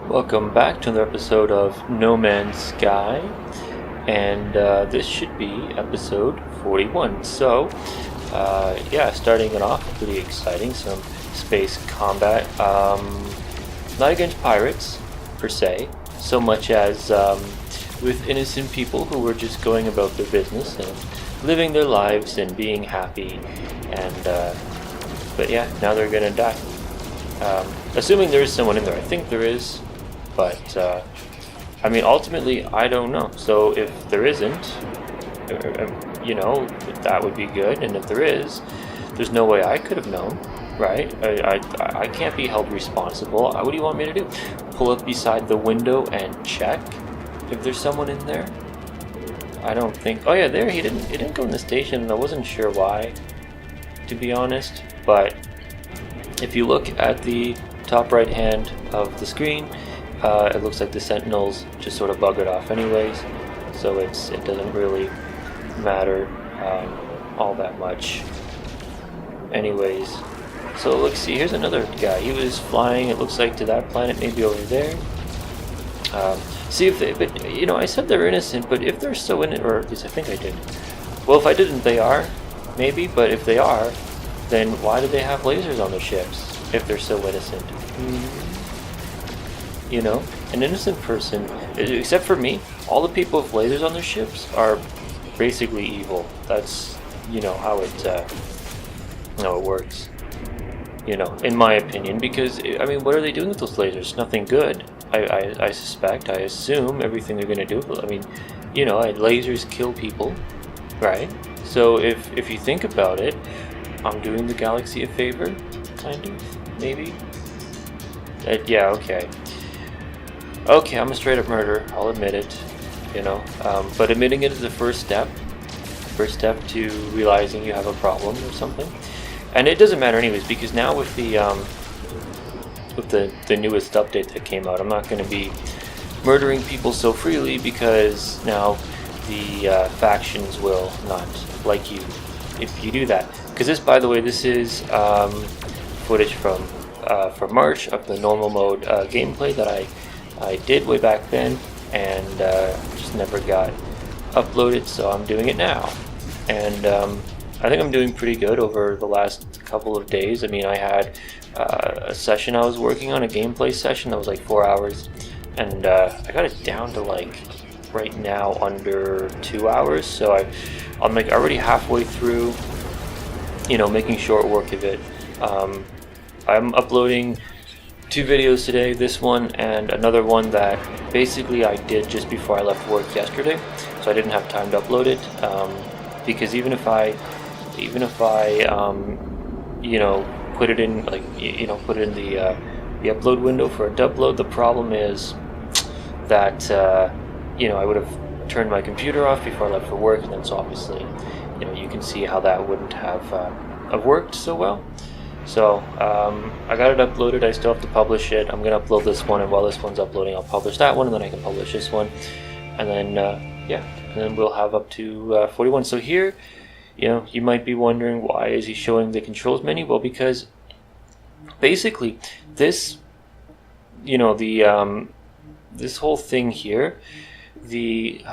Welcome back to another episode of No Man's Sky, and this should be episode 41. Starting it off, pretty exciting, some space combat, not against pirates, per se, so much as with innocent people who were just going about their business and living their lives and being happy, but yeah, now they're gonna die. Assuming there is someone in there. I think there is. But, ultimately, I don't know. So if there isn't, that would be good. And if there is, there's no way I could have known, right? I can't be held responsible. What do you want me to do? Pull up beside the window and check if there's someone in there? I don't think... Oh yeah, there, he didn't go in the station, and I wasn't sure why, to be honest. But if you look at the top right hand of the screen, it looks like the sentinels just sort of buggered off anyways, so it doesn't really matter all that much anyways. So let's see, here's another guy. He was flying, it looks like, to that planet, maybe over there. See if they, but I said they're innocent, but if they're so innocent, or at least I think I did. Well, if I didn't, they are, maybe, but if they are, then why do they have lasers on their ships if they're so innocent? An innocent person, except for me, all the people with lasers on their ships are basically evil. That's, how it works. In my opinion, because, what are they doing with those lasers? Nothing good, I suspect, I assume everything they're going to do. Lasers kill people, right? So if you think about it, I'm doing the galaxy a favor, kind of, maybe? Yeah, okay. Okay, I'm a straight up murderer, I'll admit it, but admitting it is the first step to realizing you have a problem or something. And it doesn't matter anyways, because now with the newest update that came out, I'm not going to be murdering people so freely, because now the factions will not like you if you do that. Because this, by the way, this is footage from March of the normal mode gameplay that I did way back then, and just never got uploaded, so I'm doing it now. And I think I'm doing pretty good over the last couple of days. I had a session I was working on, a gameplay session that was like 4 hours, and I got it down to right now under 2 hours, so I'm already halfway through, making short work of it. I'm uploading 2 videos today, this one and another one that basically I did just before I left work yesterday, so I didn't have time to upload it, because even if I put it in the upload window for a dubload, the problem is that I would have turned my computer off before I left for work, and then so obviously you can see how that wouldn't have worked so well. So I got it uploaded. I still have to publish it. I'm gonna upload this one, and while this one's uploading, I'll publish that one, and then I can publish this one, and then and then we'll have up to 41. So here, you might be wondering, why is he showing the controls menu? Well, because basically this, this whole thing here, the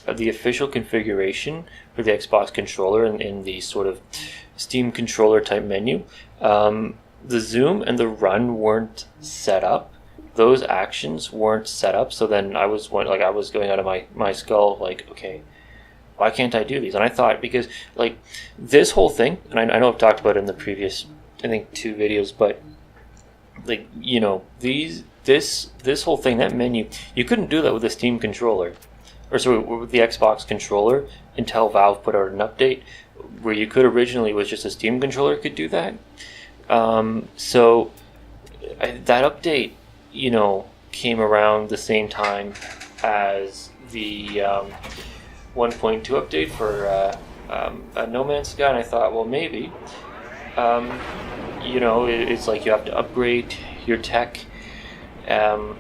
official configuration for the Xbox controller in the sort of Steam controller type menu, the zoom and the run weren't set up. Those actions weren't set up. So then I was going out of my skull, okay, why can't I do these? And I thought, because this whole thing, and I know I've talked about it in the previous, I think, 2 videos, but this whole thing, that menu, you couldn't do that with the Steam controller, or sorry, with the Xbox controller, until Valve put out an update where you could originally, with just a Steam controller, could do that. So that update, came around the same time as the 1.2 update for No Man's Sky, and I thought, well, maybe, it's like you have to upgrade your tech, or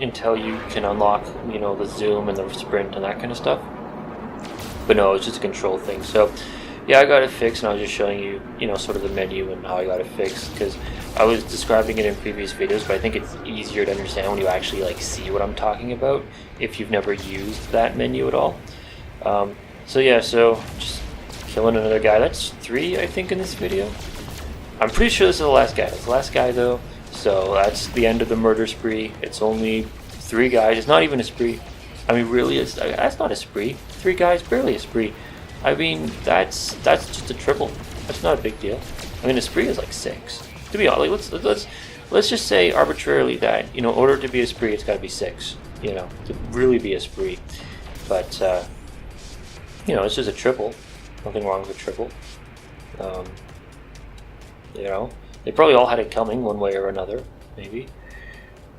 until you can unlock, the zoom and the sprint and that kind of stuff. But no, it's just a control thing. So yeah, I got it fixed, and I was just showing you, sort of the menu and how I got it fixed, because I was describing it in previous videos, but I think it's easier to understand when you actually like see what I'm talking about if you've never used that menu at all. So yeah, so just killing another guy. That's 3, I think, in this video. I'm pretty sure this is the last guy. It's the last guy though, so that's the end of the murder spree. It's only 3 guys. It's not even a spree. I mean, really, that's not a spree. 3 guys, barely a spree. I mean, that's just a triple. That's not a big deal. I mean, a spree is like 6. To be honest, let's just say arbitrarily that, in order to be a spree, it's got to be 6. To really be a spree. But it's just a triple. Nothing wrong with a triple. They probably all had it coming one way or another. Maybe.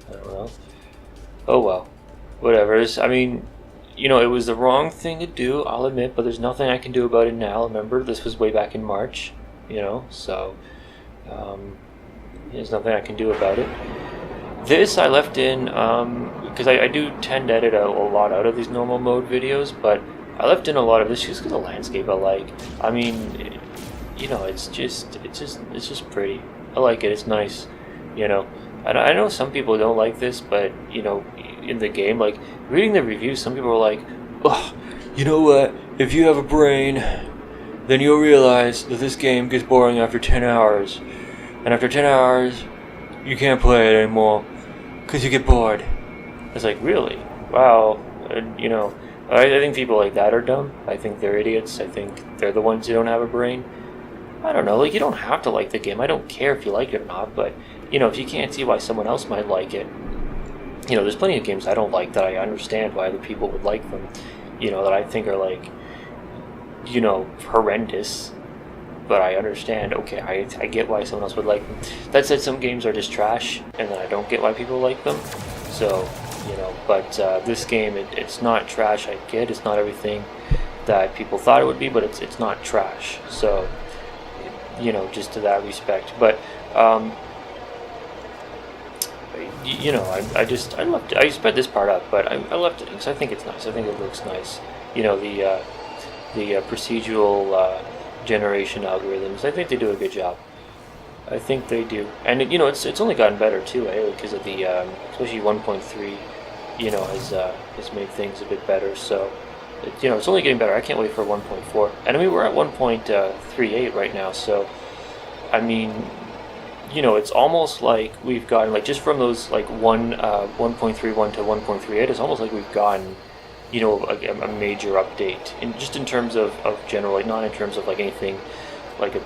I don't know. Oh well. Whatever. I mean, it was the wrong thing to do, I'll admit, but there's nothing I can do about it now. Remember, this was way back in March, so there's nothing I can do about it. This I left in, because I do tend to edit a lot out of these normal mode videos, but I left in a lot of this just because the landscape I like. I mean, it's just pretty. I like it, it's nice, I know some people don't like this, but, in the game, like, reading the reviews, some people are like, oh, you know what, if you have a brain, then you'll realize that this game gets boring after 10 hours. And after 10 hours, you can't play it anymore, because you get bored. It's like, really? Wow. I think people like that are dumb. I think they're idiots. I think they're the ones who don't have a brain. I don't know, like, you don't have to like the game. I don't care if you like it or not, but, if you can't see why someone else might like it, there's plenty of games I don't like that I understand why other people would like them, that I think are, like, horrendous, but I understand, okay, I get why someone else would like them. That said, some games are just trash, and then I don't get why people like them, so, but this game, it's not trash, I get, it's not everything that people thought it would be, but it's not trash, so, just to that respect, but, I left it. I sped this part up, but I left it because I think it's nice. I think it looks nice. The procedural generation algorithms. I think they do a good job. I think they do, and it's only gotten better too, because of the especially 1.3. Has made things a bit better. So, it's only getting better. I can't wait for 1.4. And I mean, we're at 1.38 right now. So, I mean, it's almost like we've gotten, like, just from those, like, 1.31 to 1.38, it's almost like we've gotten, a major update, in terms of general, like, not in terms of, like, anything, like, a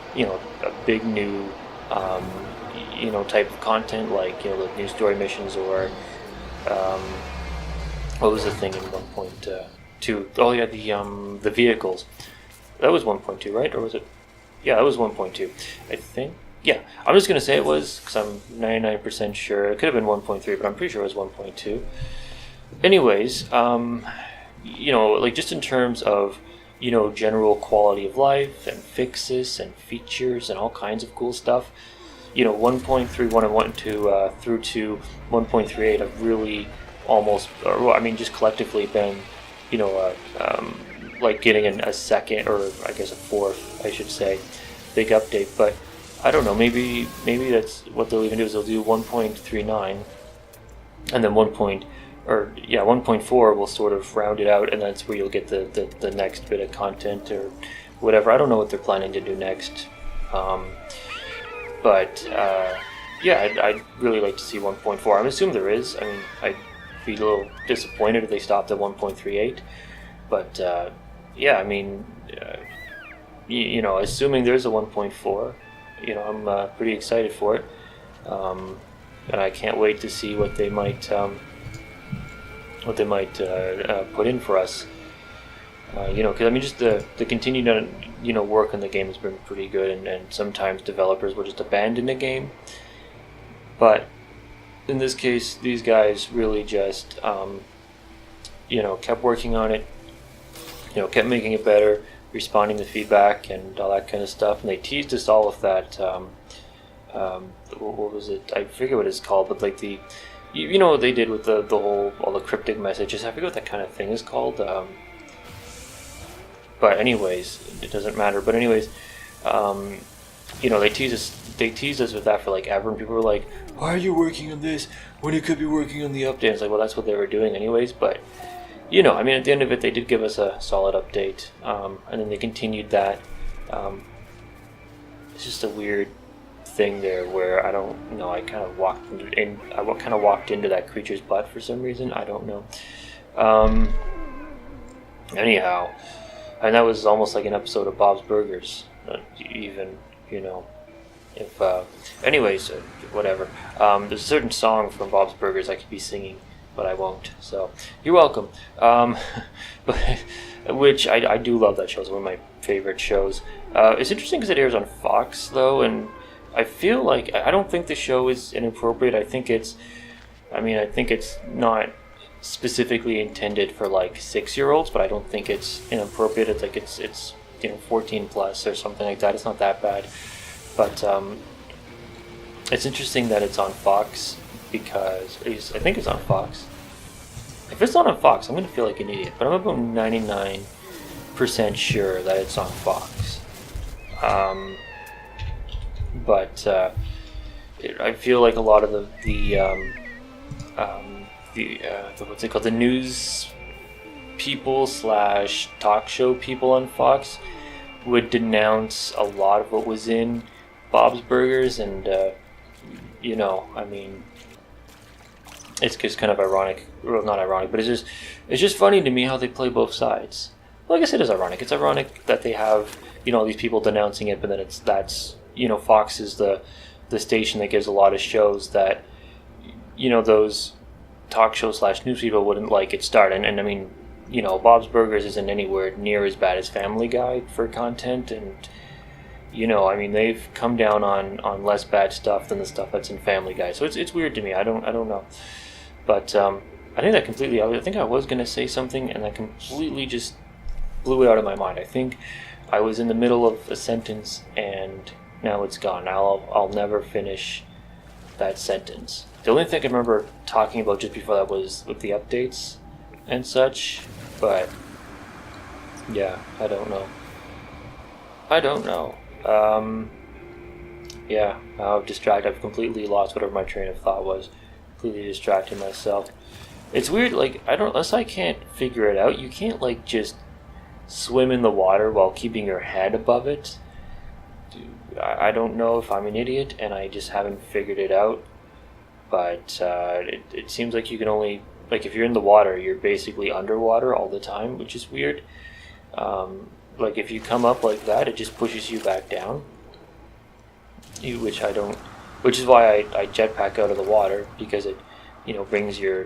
big new, type of content, like, like new story missions, or, what was the thing in 1.2? Oh, yeah, the vehicles. That was 1.2, right? Or was it? Yeah, that was 1.2, I think. Yeah, I'm just going to say it was, because I'm 99% sure. It could have been 1.3, but I'm pretty sure it was 1.2. Anyways, like, just in terms of, general quality of life and fixes and features and all kinds of cool stuff, 1.31 and 1.2 through to 1.38 have really almost, or I mean, just collectively been, like getting a second, or I guess a fourth, I should say, big update, but I don't know, maybe that's what they'll even do, is they'll do 1.39, and then 1.4 will sort of round it out, and that's where you'll get the next bit of content or whatever. I don't know what they're planning to do next, but I'd really like to see 1.4. I'm assuming there is. I mean, I'd be a little disappointed if they stopped at 1.38, but I mean, assuming there's a 1.4, I'm pretty excited for it, and I can't wait to see what they might put in for us. Because I mean, just the continued work on the game has been pretty good, and sometimes developers will just abandon a game, but in this case, these guys really just kept working on it, kept making it better, responding to feedback and all that kind of stuff, and they teased us all with that, what was it, I forget what it's called, but like the, what they did with the whole, all the cryptic messages, I forget what that kind of thing is called, but anyways, it doesn't matter. But anyways, they teased us with that for like ever, and people were like, "Why are you working on this when you could be working on the update?" It's like, well, that's what they were doing anyways. But at the end of it, they did give us a solid update, and then they continued that. It's just a weird thing there where I don't know. I kind of walked into that creature's butt for some reason. I don't know. Anyhow, and that was almost like an episode of Bob's Burgers. Even if anyways, whatever. There's a certain song from Bob's Burgers I could be singing, but I won't. So you're welcome. But which I do love that show. It's one of my favorite shows. It's interesting because it airs on Fox though, and I feel like I don't think the show is inappropriate. I think it's not specifically intended for like 6-year-olds, but I don't think it's inappropriate. It's like it's 14 plus or something like that. It's not that bad, but it's interesting that it's on Fox because I think it's on Fox. If it's not on Fox, I'm gonna feel like an idiot, but I'm about 99% sure that it's on Fox. I feel like a lot of the what's it called, the news people / talk show people on Fox would denounce a lot of what was in Bob's Burgers, and it's just kind of ironic. Well, not ironic, but it's just funny to me how they play both sides. Well, I guess it is ironic. It's ironic that they have all these people denouncing it, but then that's Fox is the station that gives a lot of shows that those talk show / news people wouldn't like it start. And I mean, Bob's Burgers isn't anywhere near as bad as Family Guy for content, and they've come down on less bad stuff than the stuff that's in Family Guy. So it's weird to me. I don't know, but I think I was gonna say something, and I completely just blew it out of my mind. I think I was in the middle of a sentence, and now it's gone. I'll never finish that sentence. The only thing I remember talking about just before that was with the updates and such, but yeah, I don't know. Yeah, I've completely lost whatever my train of thought was. Completely distracted myself. It's weird, like, unless I can't figure it out, you can't, like, just swim in the water while keeping your head above it. I don't know if I'm an idiot and I just haven't figured it out, but it seems like you can only, like, if you're in the water, you're basically underwater all the time, which is weird. Like, if you come up like that, it just pushes you back down, which is why I jetpack out of the water, because it brings your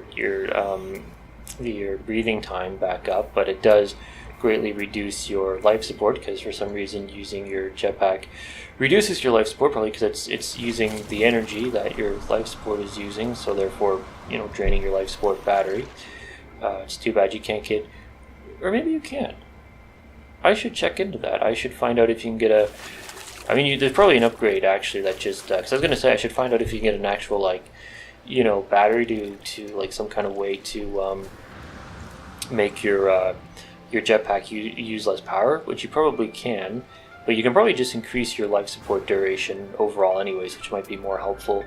breathing time back up, but it does greatly reduce your life support, because for some reason using your jetpack reduces your life support, probably because it's using the energy that your life support is using, so therefore draining your life support battery. It's too bad you can't get, or maybe you can. I should check into that. I should find out if you can get there's probably an upgrade actually that just because I was going to say I should find out if you can get an actual battery to like some kind of way to make your jetpack use less power, which you probably can, but you can probably just increase your life support duration overall anyways, which might be more helpful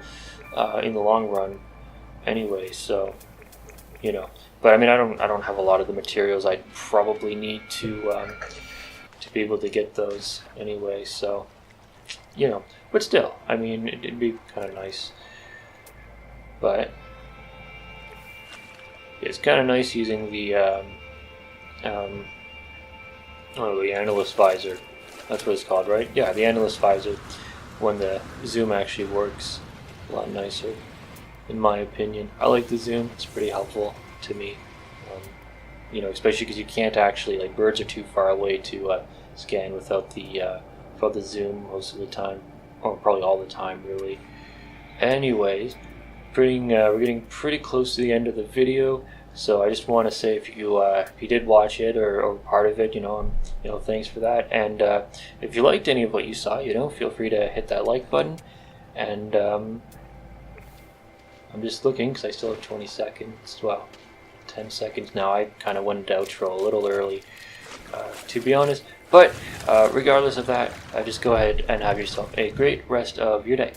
in the long run anyway. So but I don't have a lot of the materials I'd probably need to be able to get those anyway, so but still, it'd be kind of nice. But it's kind of nice using the the analyst visor. That's what it's called, right? Yeah, the analyst visor, when the zoom actually works a lot nicer, in my opinion. I like the zoom. It's pretty helpful to me. Especially because you can't actually, like, birds are too far away to scan without the zoom most of the time, or probably all the time, really. Anyways, we're getting pretty close to the end of the video, so I just want to say if you did watch it or part of it, thanks for that. And if you liked any of what you saw, feel free to hit that like button. And I'm just looking because I still have 20 seconds. Well, 10 seconds now. I kind of went into outro a little early. to be honest. But regardless of that, just go ahead and have yourself a great rest of your day.